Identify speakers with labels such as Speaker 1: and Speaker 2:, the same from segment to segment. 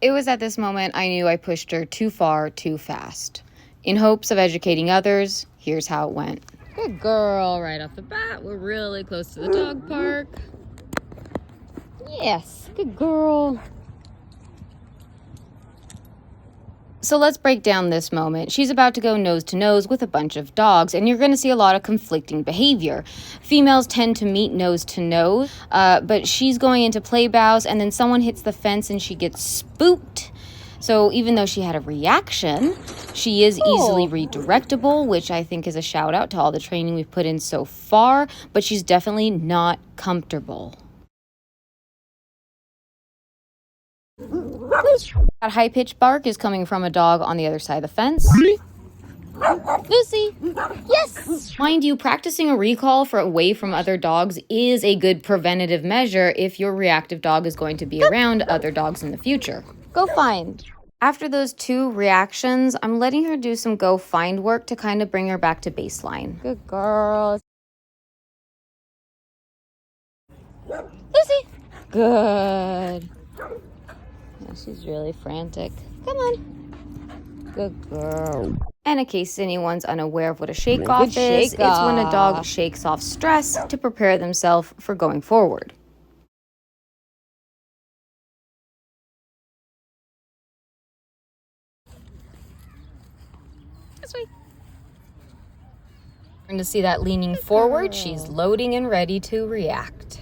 Speaker 1: It was at this moment I knew I pushed her too far, too fast. In hopes of educating others, here's how it went. Good girl, right off the bat. We're really close to the dog park. Yes, good girl. So let's break down this moment. She's about to go nose to nose with a bunch of dogs, and you're going to see a lot of conflicting behavior. Females tend to meet nose to nose, but she's going into play bows, and then someone hits the fence and she gets spooked. So even though she had a reaction, she is easily redirectable, which I think is a shout out to all the training we've put in so far, but she's definitely not comfortable. That high-pitched bark is coming from a dog on the other side of the fence. Lucy! Yes! Mind you, practicing a recall for away from other dogs is a good preventative measure if your reactive dog is going to be around other dogs in the future. Go find. After those 2 reactions, I'm letting her do some go find work to kind of bring her back to baseline. Good girl. Lucy! Good. Oh, she's really frantic. Come on. Good girl. And in case anyone's unaware of what a shake-off is, it's when a dog shakes off stress to prepare themselves for going forward. This way. And to see that leaning forward, she's loading and ready to react.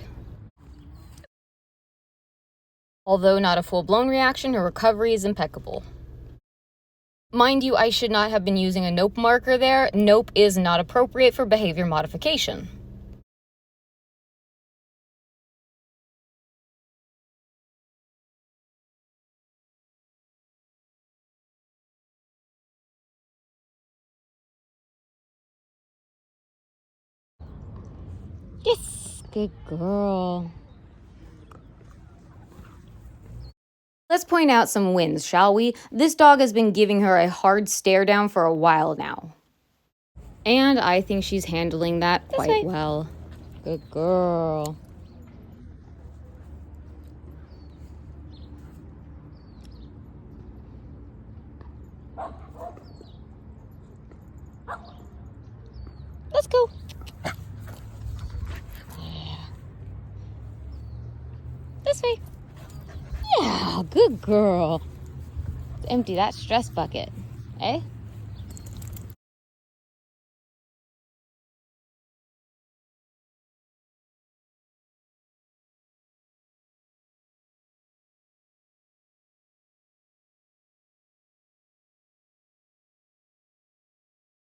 Speaker 1: Although not a full-blown reaction, her recovery is impeccable. Mind you, I should not have been using a nope marker there. Nope is not appropriate for behavior modification. Yes, good girl. Let's point out some wins, shall we? This dog has been giving her a hard stare down for a while now. And I think she's handling that quite well. Good girl. Let's go. This way. Yeah, good girl. Let's empty that stress bucket, eh?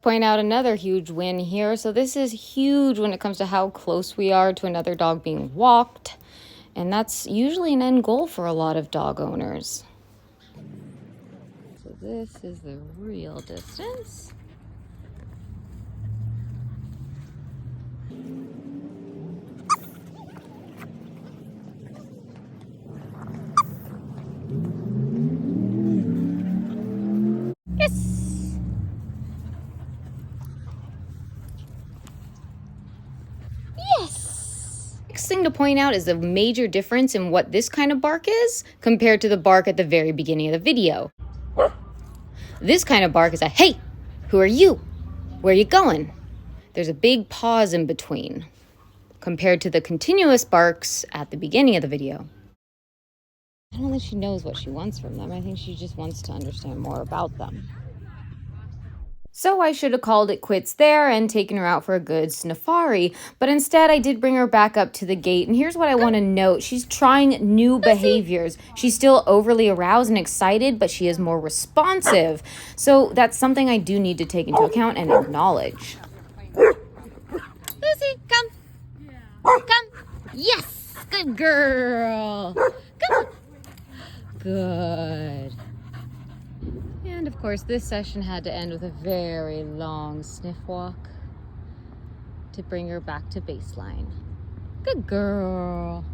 Speaker 1: Point out another huge win here. So this is huge when it comes to how close we are to another dog being walked. And that's usually an end goal for a lot of dog owners. So this is the real distance. Yes! Yes! Next thing to point out is the major difference in what this kind of bark is compared to the bark at the very beginning of the video. This kind of bark is a, hey, who are you? Where are you going? There's a big pause in between compared to the continuous barks at the beginning of the video. I don't think she knows what she wants from them. I think she just wants to understand more about them. So I should have called it quits there and taken her out for a good sniffari, but instead I did bring her back up to the gate, and here's what I want to note. She's trying new behaviors. She's still overly aroused and excited, but she is more responsive. So that's something I do need to take into account and acknowledge. Lucy, come. Come. Yes, good girl. Come on. Good. And of course, this session had to end with a very long sniff walk to bring her back to baseline. Good girl.